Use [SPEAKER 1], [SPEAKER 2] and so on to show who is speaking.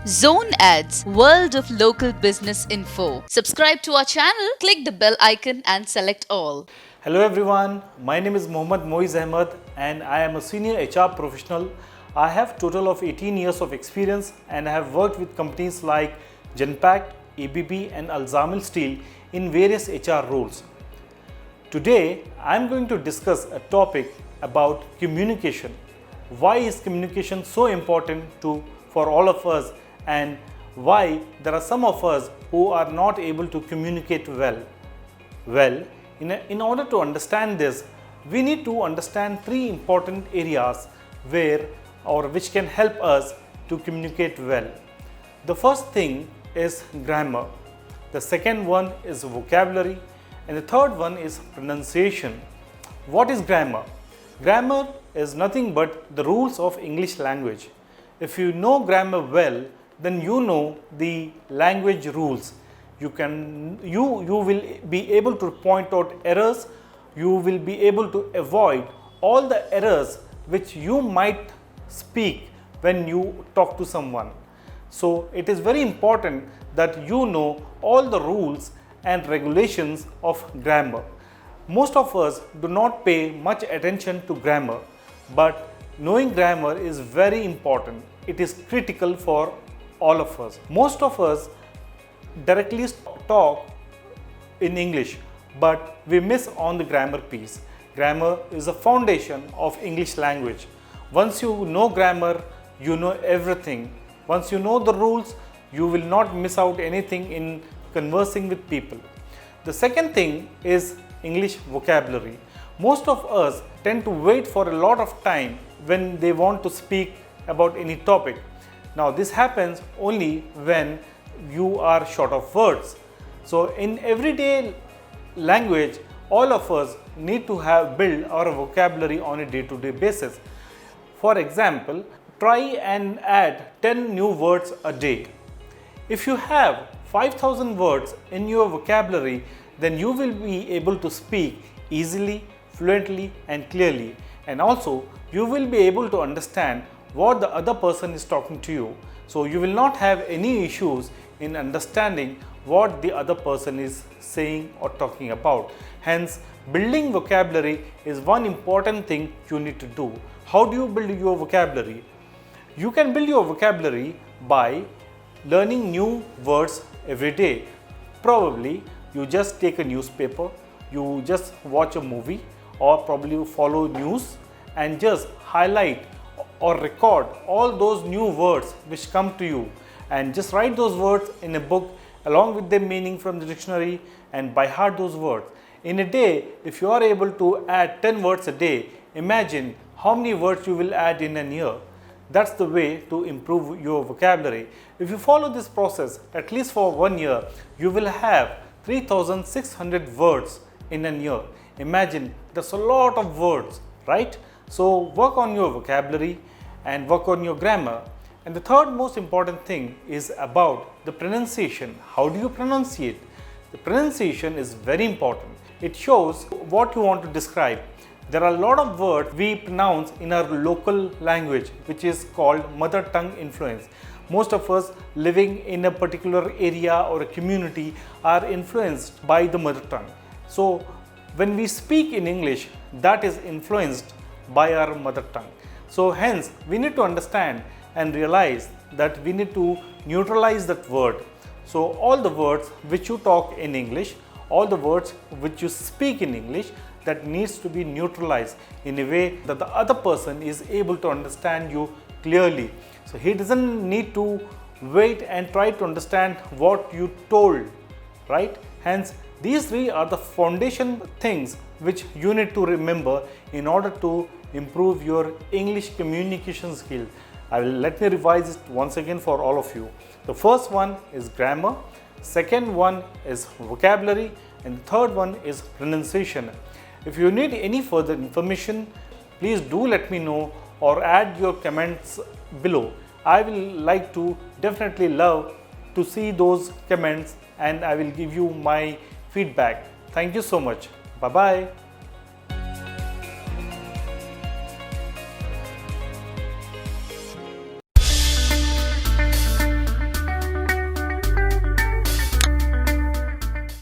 [SPEAKER 1] Zone Ads, World of Local Business Info. Subscribe to our channel, click the bell icon and select all.
[SPEAKER 2] Hello everyone, my name is Mohammad Moiz Ahmed and I am a senior HR professional. I have total of 18 years of experience and I have worked with companies like Genpact, ABB and Alzamil Steel in various HR roles. Today I am going to discuss a topic about communication. Why is communication so important for all of us, and why there are some of us who are not able to communicate well? Well, in order to understand this, we need to understand three important areas which can help us to communicate well. The first thing is grammar. The second one is vocabulary, and the third one is pronunciation. What is grammar? Grammar is nothing but the rules of English language. If you know grammar well, then you know the language rules. You will be able to point out errors. You will be able to avoid all the errors which you might speak when you talk to someone. So it is very important that you know all the rules and regulations of grammar. Most of us do not pay much attention to grammar, but knowing grammar is very important. It is critical for all of us. Most of us directly talk in English, but we miss on the grammar piece. Grammar is the foundation of English language. Once you know grammar, you know everything. Once you know the rules, you will not miss out anything in conversing with people. The second thing is English vocabulary. Most of us tend to wait for a lot of time when they want to speak about any topic. Now this happens only when you are short of words. So in everyday language, all of us need to build our vocabulary on a day-to-day basis. For example, try and add 10 new words a day. If you have 5,000 words in your vocabulary, then you will be able to speak easily, fluently and clearly, and also you will be able to understand what the other person is talking to you. So you will not have any issues in understanding what the other person is saying or talking about. Hence, building vocabulary is one important thing you need to do. How do you build your vocabulary? You can build your vocabulary by learning new words every day. Probably you just take a newspaper, you just watch a movie, or probably follow news and just highlight or record all those new words which come to you, and just write those words in a book along with their meaning from the dictionary and by heart those words. In a day, if you are able to add 10 words a day, imagine how many words you will add in a year. That's the way to improve your vocabulary. If you follow this process at least for 1 year, you will have 3,600 words in a year. Imagine, that's a lot of words, right? So work on your vocabulary and work on your grammar. And the third most important thing is about the pronunciation. How do you pronunciate? The pronunciation is very important. It shows what you want to describe. There are a lot of words we pronounce in our local language, which is called mother tongue influence. Most of us living in a particular area or a community are influenced by the mother tongue. So when we speak in English, that is influenced by our mother tongue. So hence we need to understand and realize that we need to neutralize that word. So all the words which you talk in English, all the words which you speak in English, that needs to be neutralized in a way that the other person is able to understand you clearly. So he doesn't need to wait and try to understand what you told, right? Hence, these three are the foundation things which you need to remember in order to improve your English communication skill. Let me revise it once again for all of you. The first one is grammar, second one is vocabulary, and the third one is pronunciation. If you need any further information, please do let me know or add your comments below. I will definitely love to see those comments, and I will give you my feedback. Thank you so much. Bye bye.